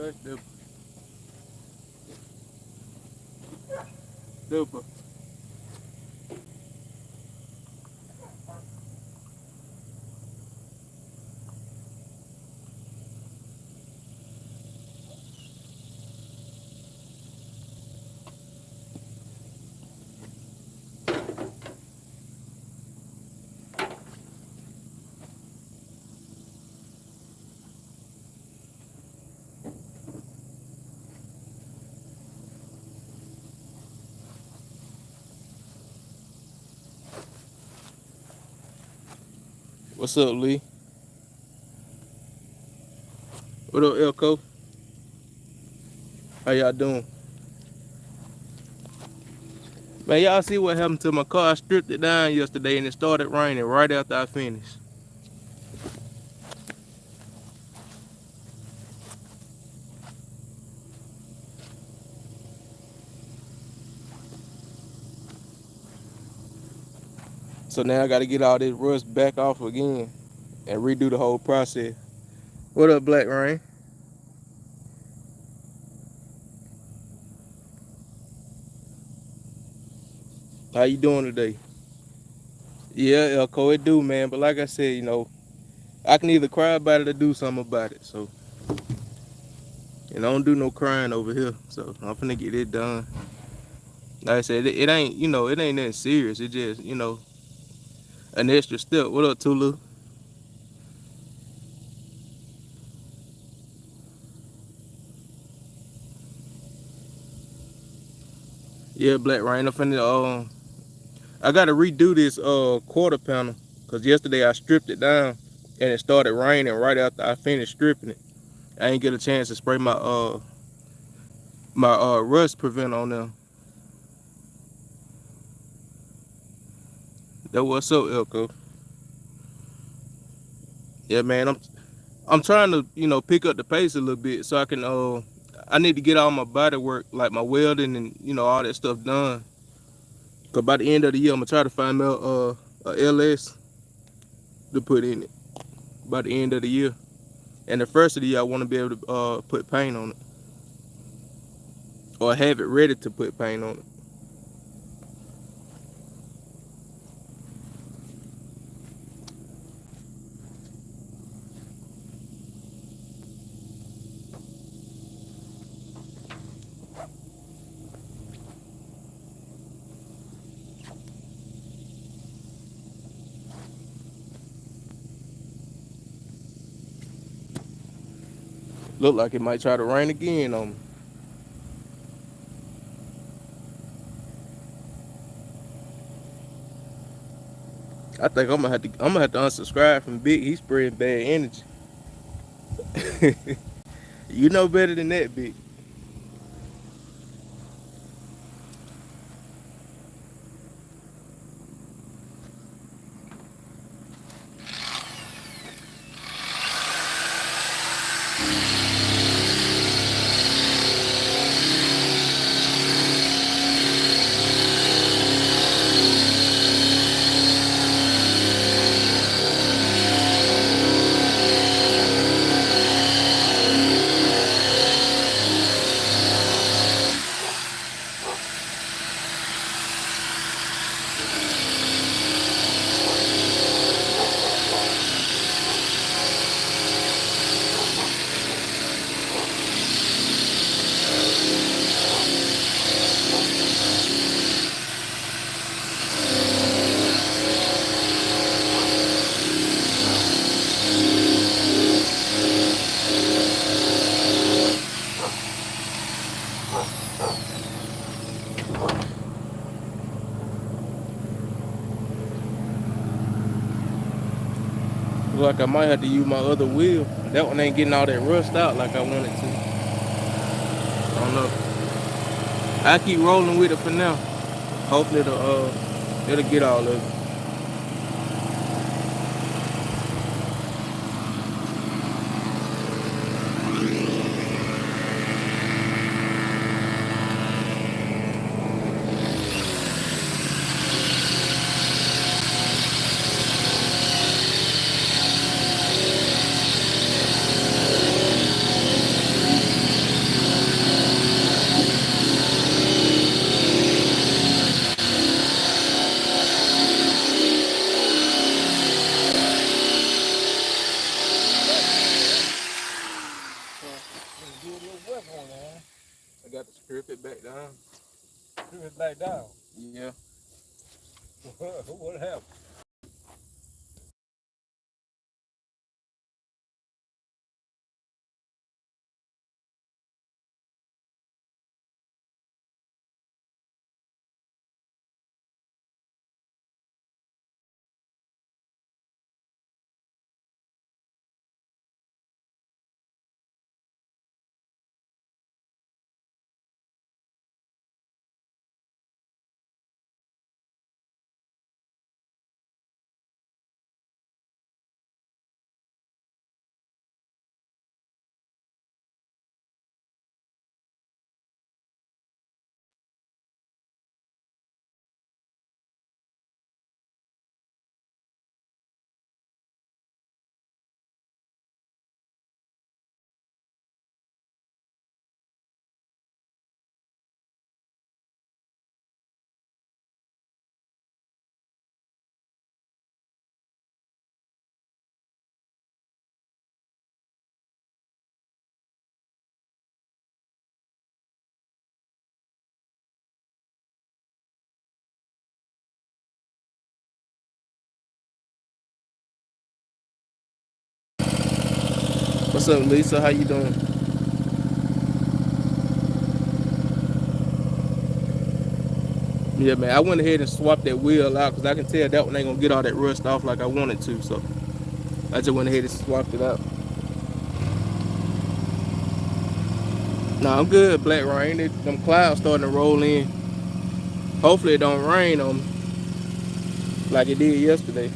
Touch the super. What's up, Lee? What up, Elko? How y'all doing? Man, y'all see what happened to my car? I stripped it down yesterday and it started raining right after I finished. So now I gotta get all this rust back off again and redo the whole process. What up, Black Rain? How you doing today? Yeah, Elko, it do, man. But like I said, I can either cry about it or do something about it. So, and I don't do no crying over here. So I'm finna get it done. Like I said, it ain't, it ain't nothing serious. It just, an extra step. What up, Tulu? Yeah, Black Rain. I gotta redo this quarter panel because yesterday I stripped it down and it started raining right after I finished stripping it. I ain't get a chance to spray my rust prevent on them. That what's up, Elko. Yeah, man. I'm trying to pick up the pace a little bit so I can I need to get all my body work like my welding and all that stuff done. Cause by the end of the year I'm gonna try to find me a LS to put in it by the end of the year. And the first of the year I want to be able to put paint on it or have it ready to put paint on it. Look like it might try to rain again on me. I think I'm gonna have to unsubscribe from Big. He's spreading bad energy. You know better than that, Big. Look like I might have to use my other wheel. That one ain't getting all that rust out like I wanted to. I don't know. I keep rolling with it for now. Hopefully it'll get all of it. it back down. Yeah. What happened? What's up, Lisa? How you doing? Yeah, man. I went ahead and swapped that wheel out because I can tell that one ain't gonna get all that rust off like I wanted to. So I just went ahead and swapped it out. Nah, I'm good. Black rain. Them clouds starting to roll in. Hopefully it don't rain on me like it did yesterday.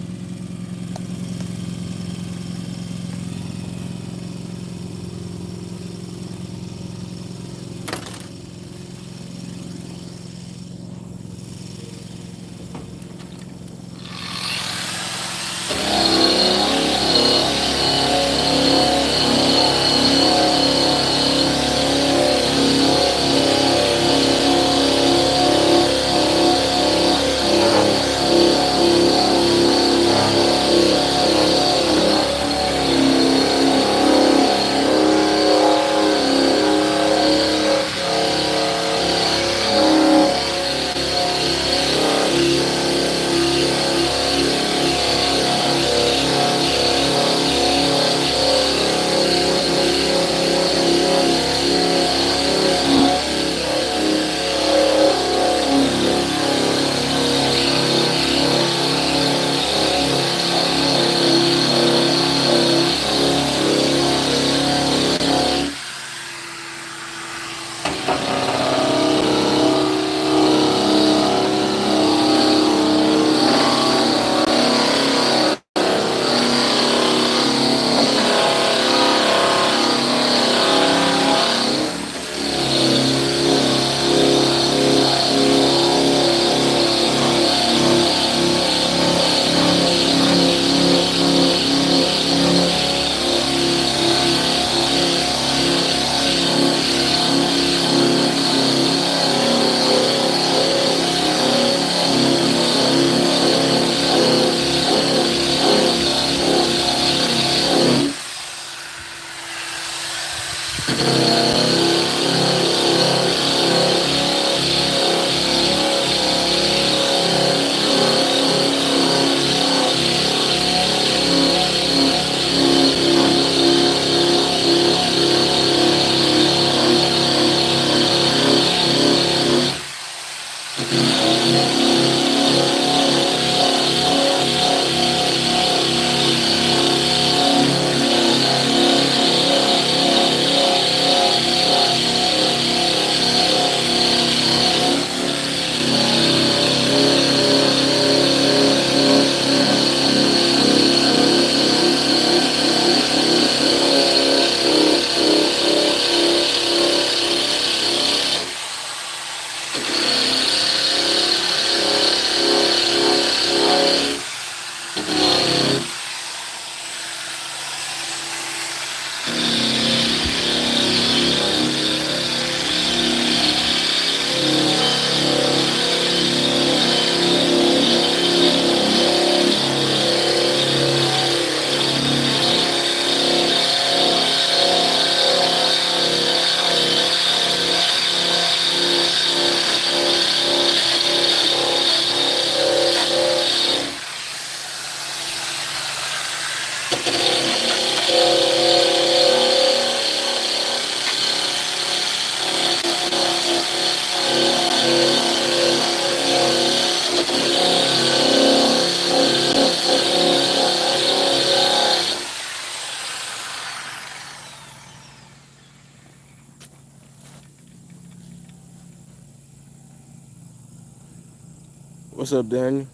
What's up, Daniel?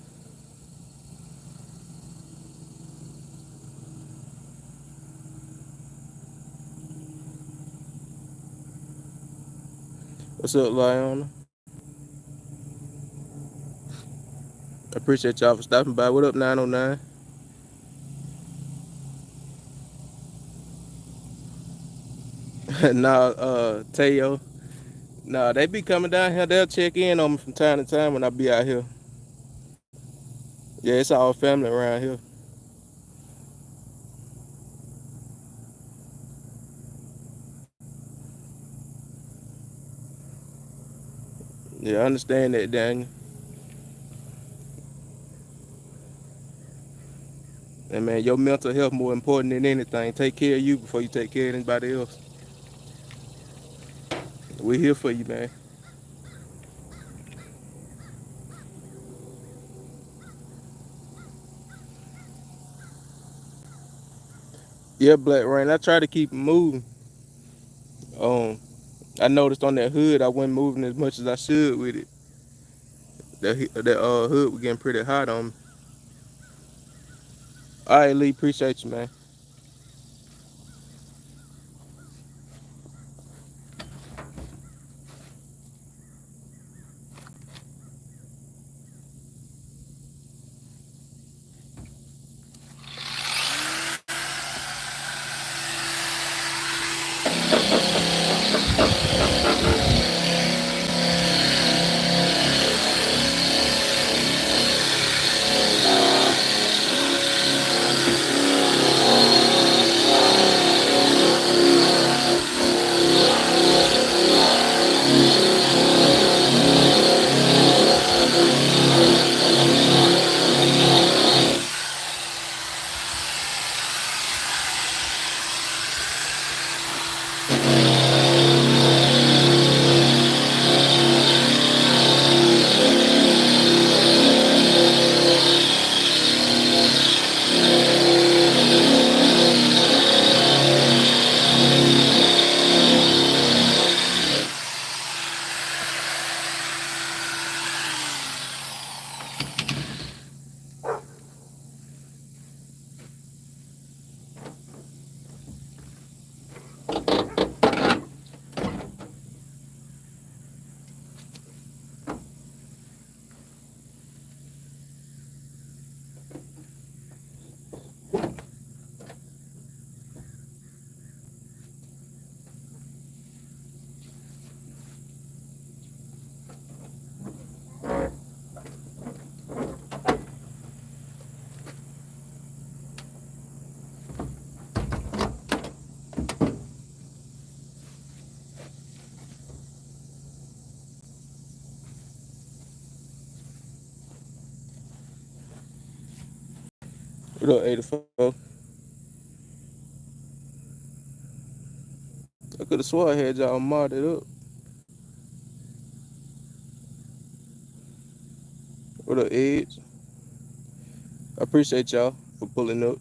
What's up, Liona? I appreciate y'all for stopping by. What up, 909? Nah, Teo. Nah, they be coming down here. They'll check in on me from time to time when I be out here. Yeah, it's all family around here. Yeah, I understand that, Daniel. And man, your mental health more important than anything. Take care of you before you take care of anybody else. We here for you, man. Yeah, Black Rain. I try to keep it moving. Um, I noticed on that hood I wasn't moving as much as I should with it. That hood was getting pretty hot on me. All right, Lee, appreciate you, man. What up, 84? I could have swore I had y'all modded up. What up, Edge? I appreciate y'all for pulling up.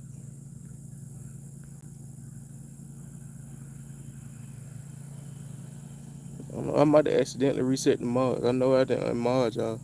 I don't know, I might have accidentally reset the mod. I know I didn't unmod y'all.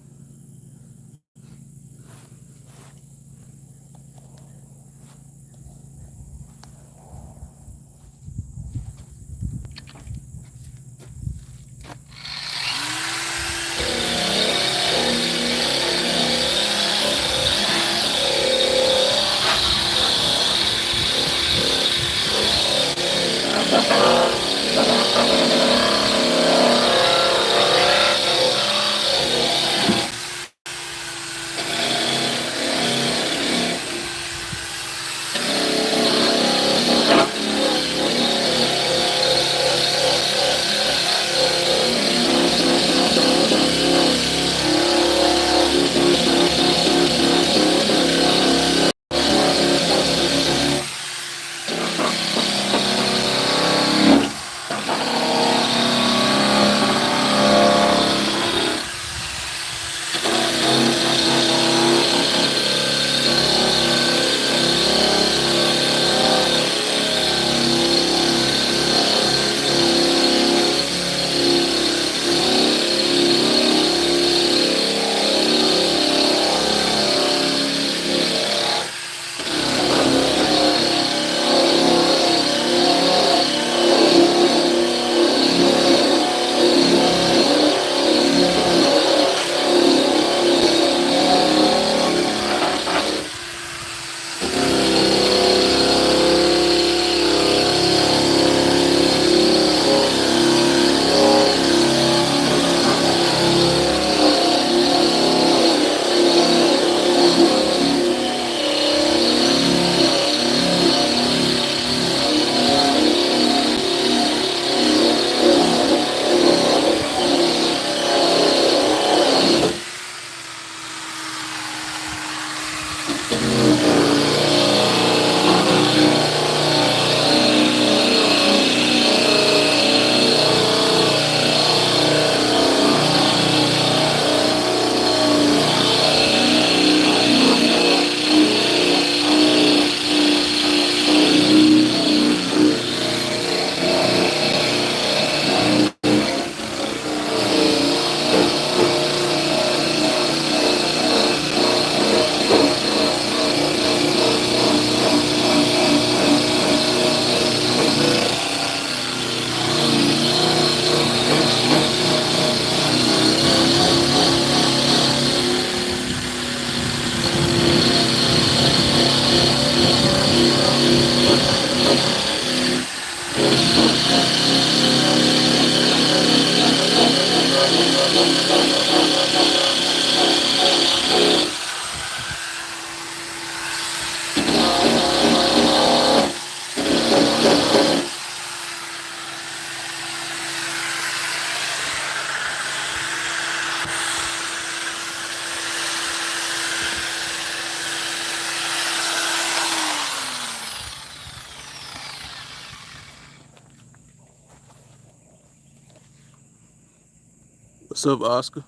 What's up, Oscar?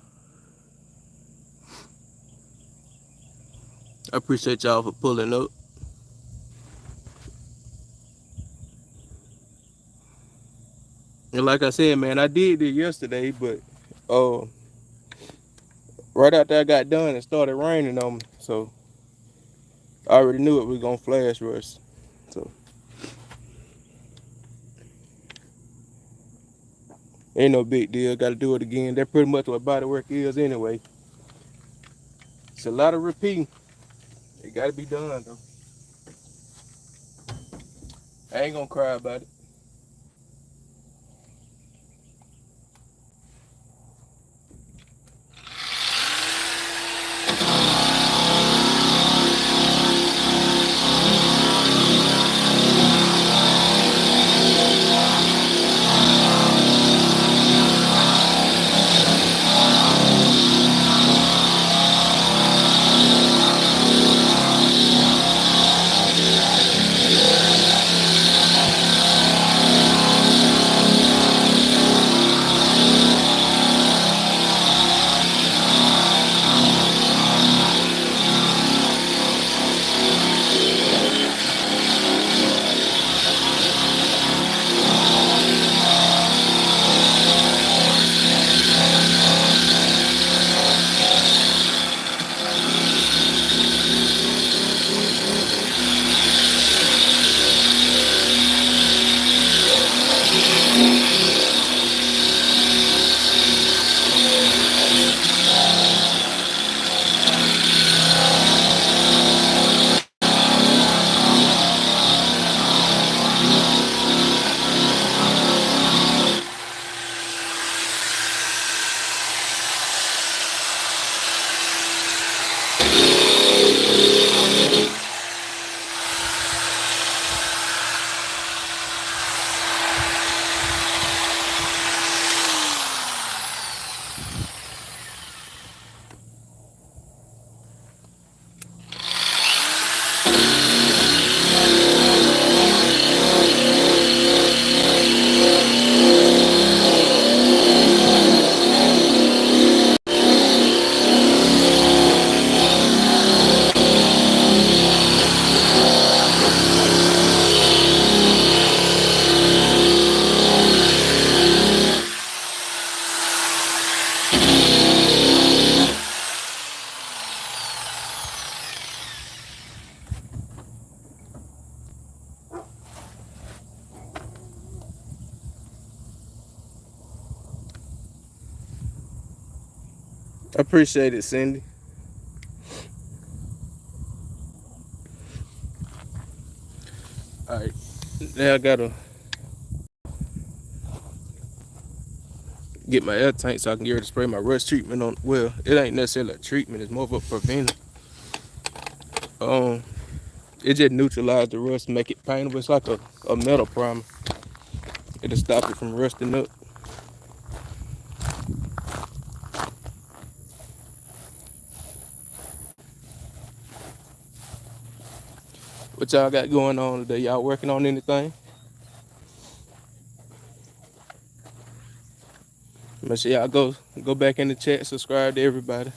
I appreciate y'all for pulling up. And like I said, man, I did this yesterday, but uh, right after I got done, it started raining on me. So I already knew it was gonna flash rush. So ain't no big deal. Got to do it again. That's pretty much what body work is anyway. It's a lot of repeating. It got to be done though. I ain't gonna cry about it. I appreciate it, Cindy. All right, now I gotta get my air tank so I can get ready to spray my rust treatment on. Well, it ain't necessarily a treatment; it's more of a preventer. Um, it just neutralizes the rust, make it paintable. It's like a metal primer. It'll stop it from rusting up. What y'all got going on today? Y'all working on anything? Make sure y'all go back in the chat, subscribe to everybody.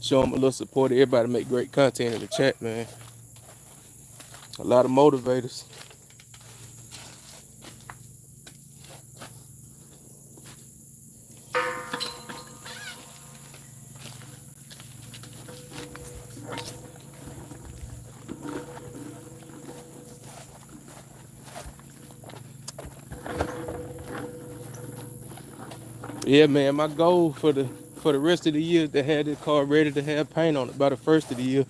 Show them a little support. Everybody make great content in the chat, man. A lot of motivators. Yeah, man. My goal for the rest of the year is to have this car ready to have paint on it by the first of the year,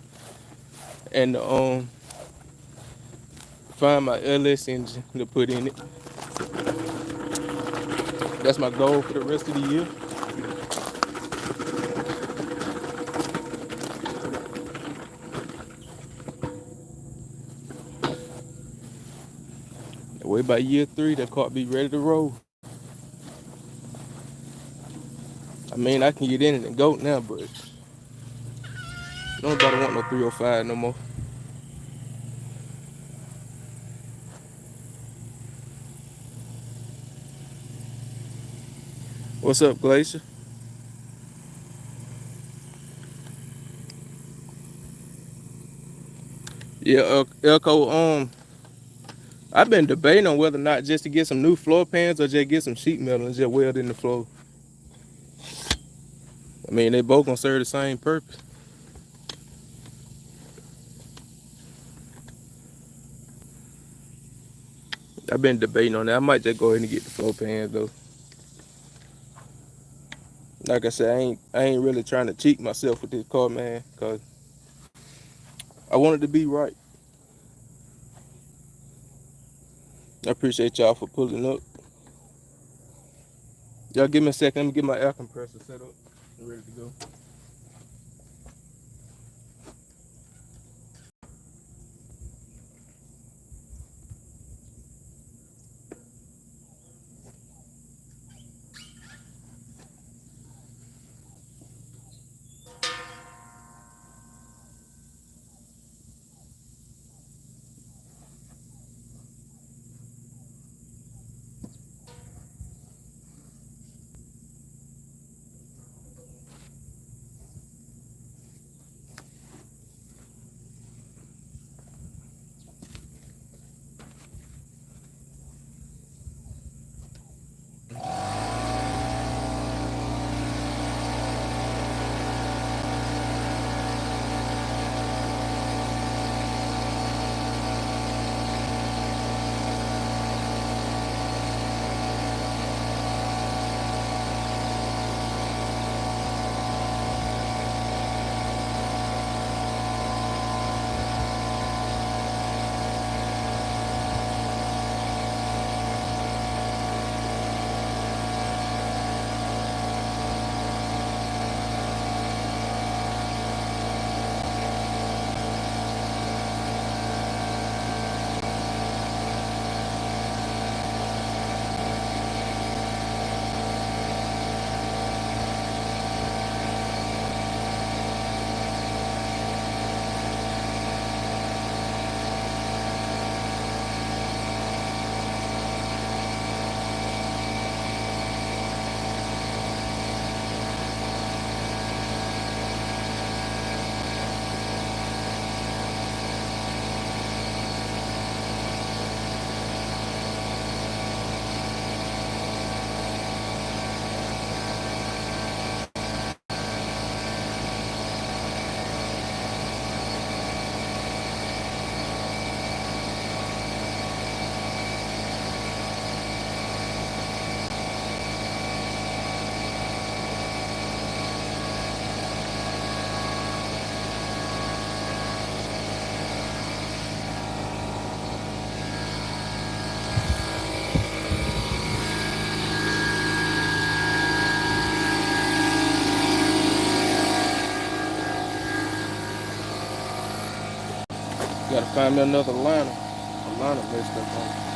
and find my LS engine to put in it. That's my goal for the rest of the year. That way by year 3, that car be ready to roll. I mean, I can get in it and go now, but nobody want no 305 no more. What's up, Glacier? Yeah, Elko. I've been debating on whether or not just to get some new floor pans or just get some sheet metal and just weld in the floor. I mean, they both gonna serve the same purpose. I've been debating on that. I might just go ahead and get the floor pans though. Like I said, I ain't really trying to cheat myself with this car, man, cause I want it to be right. I appreciate y'all for pulling up. Y'all give me a second. Let me get my air compressor set up and ready to go. Gotta find me another liner. A liner messed up on.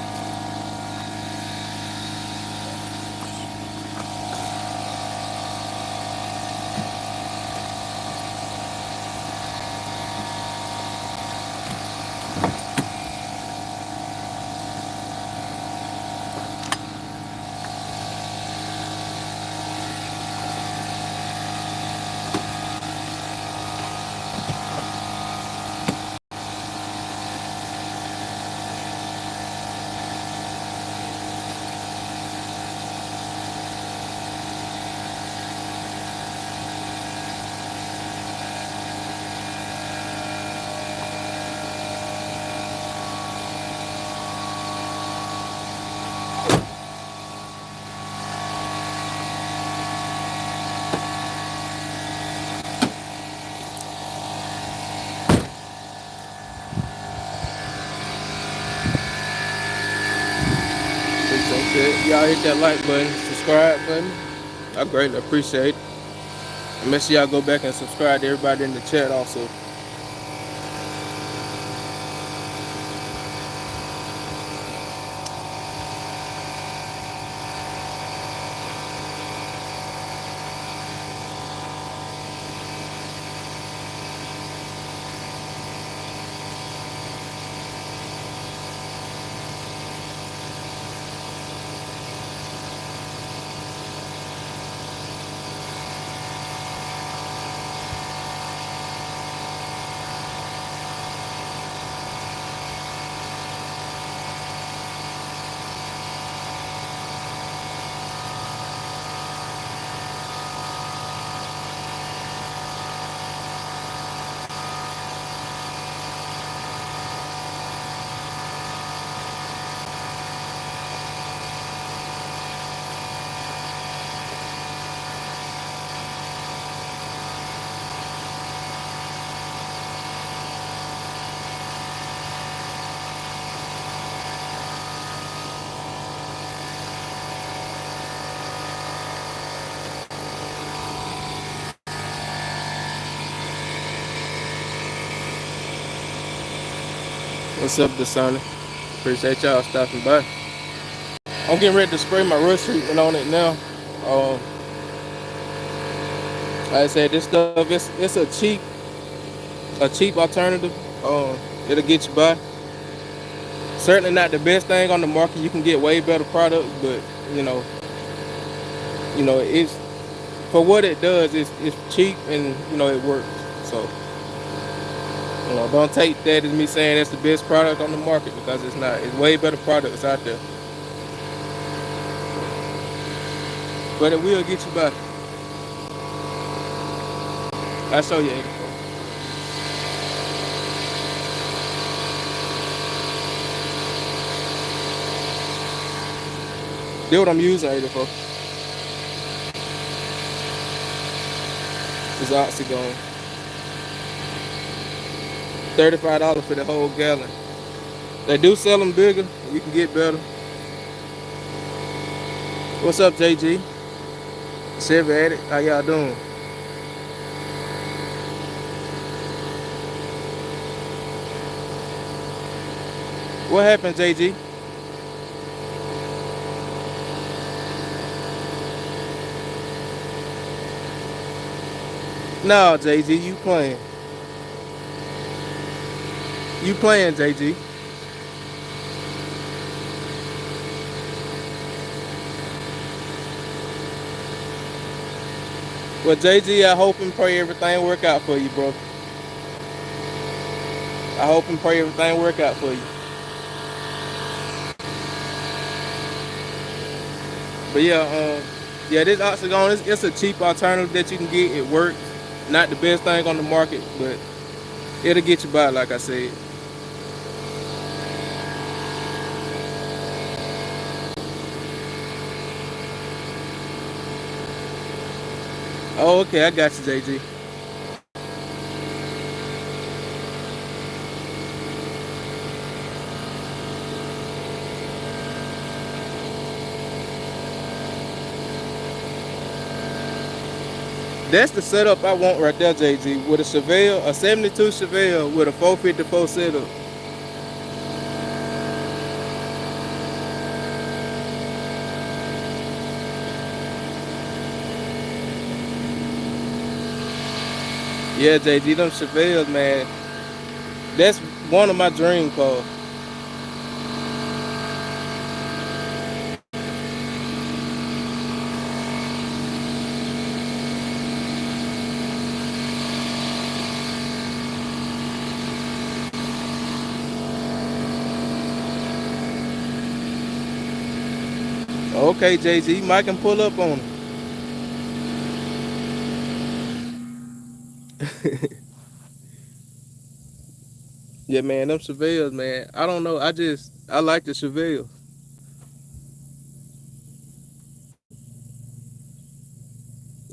Appreciate that. Y'all hit that like button, subscribe button. I greatly appreciate it. And make sure y'all go back and subscribe to everybody in the chat also. What's up, Dasani? Appreciate y'all stopping by. I'm getting ready to spray my rust treatment on it now. Um, like I said, this stuff it's a cheap alternative. It'll get you by. Certainly not the best thing on the market. You can get way better products, but you know, it's for what it does. It's cheap and it works. So don't take that as me saying that's the best product on the market because it's not. It's way better products out there, but it will get you by. I'll show you 84. That's what I'm using 84. It's oxygon. $35 for the whole gallon. They do sell them bigger. You can get better. What's up, JG? Chevy Addict. How y'all doing? What happened, JG? No, JG, you playing. You playing, JG. Well, JG, I hope and pray everything work out for you, bro. I hope and pray everything work out for you. But yeah, this oxygon, it's a cheap alternative that you can get. It works. Not the best thing on the market, but it'll get you by, like I said. Oh, okay, I got you, JG. That's the setup I want right there, JG. With a Chevelle, a 72 Chevelle with a 454 setup. Yeah, JG, them Chevelles, man. That's one of my dream cars. Okay, JG, Mike can pull up on him. Yeah, man, them Chevelles, man. I don't know. I like the Chevelle.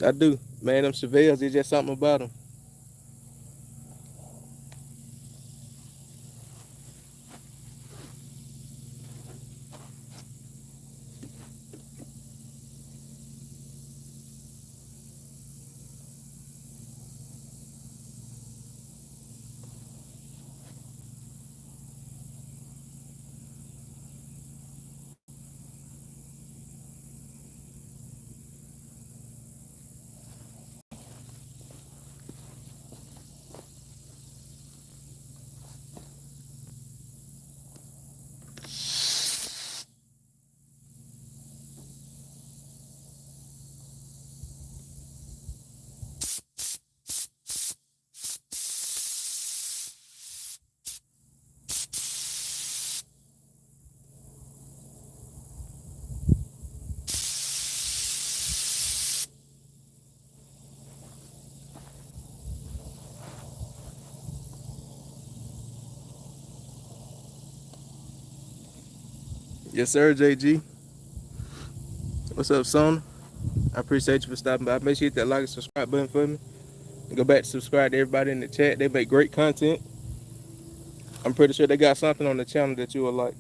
I do. Man, them Chevelles, there's just something about them. Yes, sir, JG. What's up, son? I appreciate you for stopping by. Make sure you hit that like and subscribe button for me. And go back to subscribe to everybody in the chat. They make great content. I'm pretty sure they got something on the channel that you will like.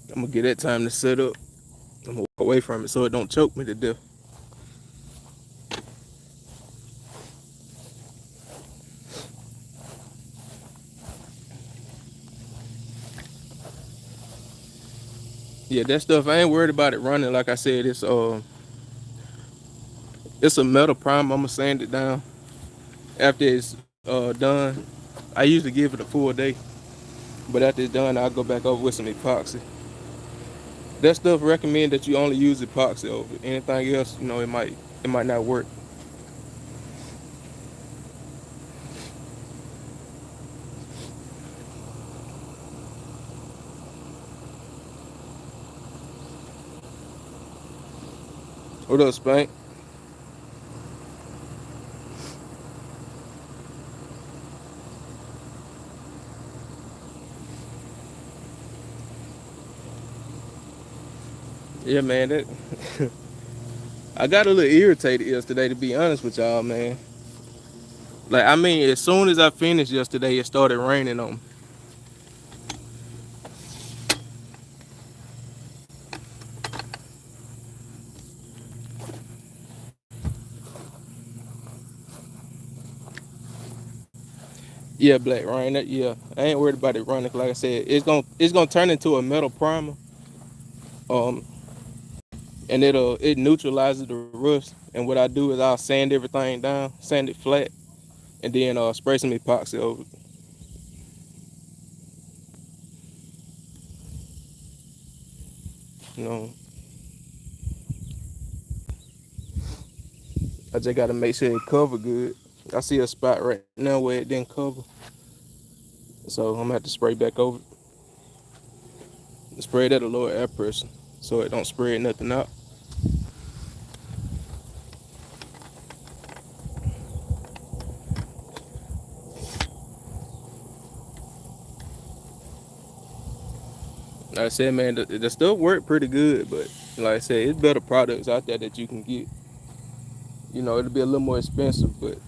I'm gonna get that time to set up. I'm gonna walk away from it so it don't choke me to death. Yeah, that stuff I ain't worried about it running. Like I said, it's a metal primer. I'm gonna sand it down after it's done. I usually give it a full day, but after it's done, I'll go back over with some epoxy. That stuff recommend that you only use epoxy over it. Anything else, it might not work. What up, Spank? Yeah, man. That I got a little irritated yesterday, to be honest with y'all, man. Like, I mean, as soon as I finished yesterday, it started raining on me. Yeah, black rain. Yeah, I ain't worried about it running. Like I said, it's gonna turn into a metal primer. Um, and it neutralizes the rust. And what I do is I'll sand everything down, sand it flat, and then spray some epoxy over it. You know, I just gotta make sure it cover good. I see a spot right now where it didn't cover, so I'm gonna have to spray back over it. Spray it at a lower air pressure, so it don't spread nothing out. Like I said, man, the stuff worked pretty good, but like I said, it's better products out there that you can get. It'll be a little more expensive, but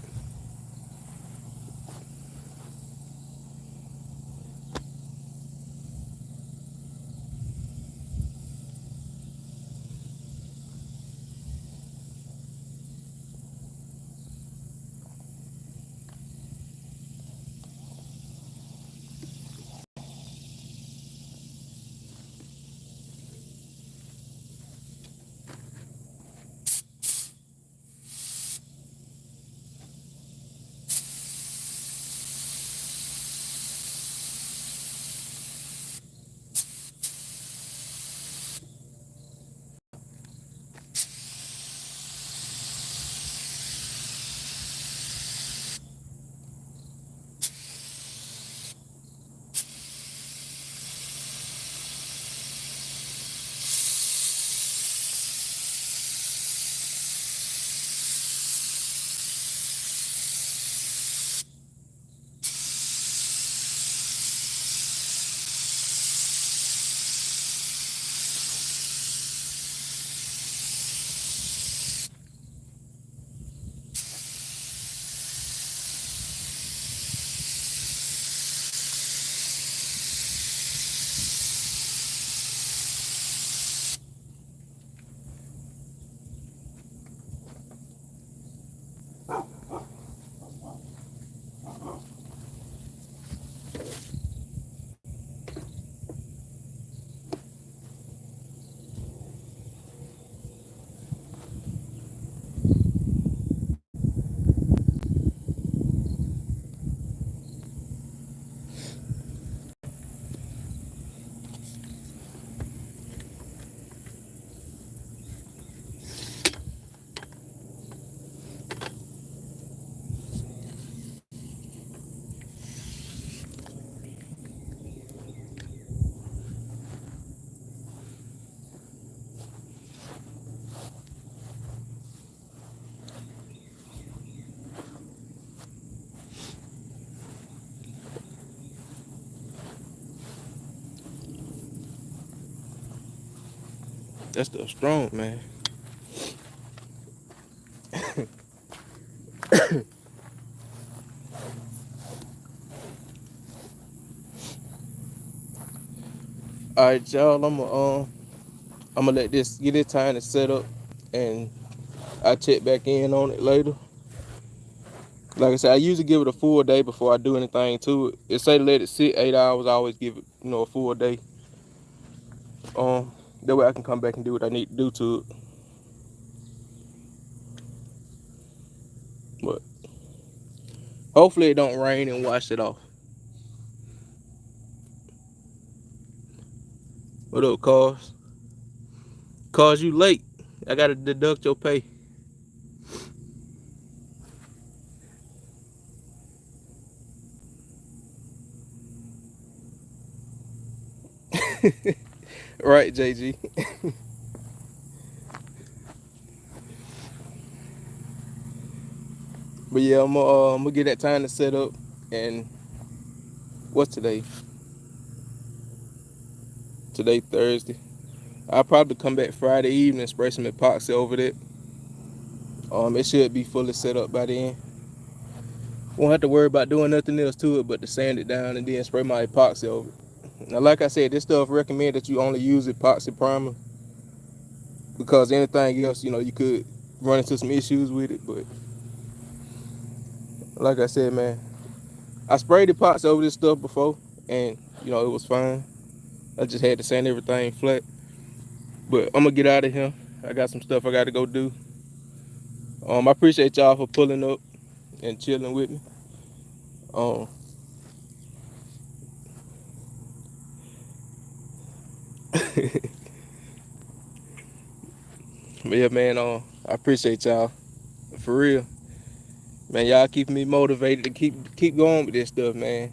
that's still strong, man. All right, y'all. I'm gonna let this get it time to set up, and I check back in on it later. Like I said, I usually give it a full day before I do anything to it. It say to let it sit 8 hours. I always give it, a full day. That way I can come back and do what I need to do to it. But hopefully it don't rain and wash it off. What up, cars? Cause you late. I gotta deduct your pay. Right, JG. But yeah, I'm gonna get that time to set up. And what's today? Today Thursday. I'll probably come back Friday evening, spray some epoxy over it. It should be fully set up by then. Won't have to worry about doing nothing else to it but to sand it down and then spray my epoxy over it. Now, like I said, this stuff recommend that you only use epoxy primer, because anything else, you could run into some issues with it. But like I said, man, I sprayed epoxy over this stuff before, and it was fine. I just had to sand everything flat. But I'm gonna get out of here. I got some stuff I got to go do. I appreciate y'all for pulling up and chilling with me. Um, but yeah, man, I appreciate y'all for real, man. Y'all keeping me motivated to keep going with this stuff, man.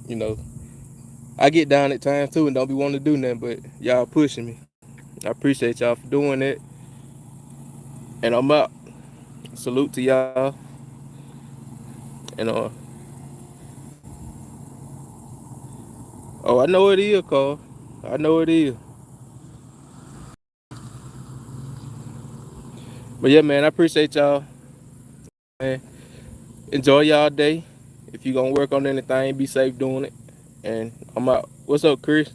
You know, I get down at times too and don't be wanting to do nothing, but y'all pushing me. I appreciate y'all for doing that, and I'm out. Salute to y'all, and oh, I know it is, Carl. I know it is. But yeah, man, I appreciate y'all, man. Enjoy y'all day. If you gonna work on anything, be safe doing it. And I'm out. What's up, Chris?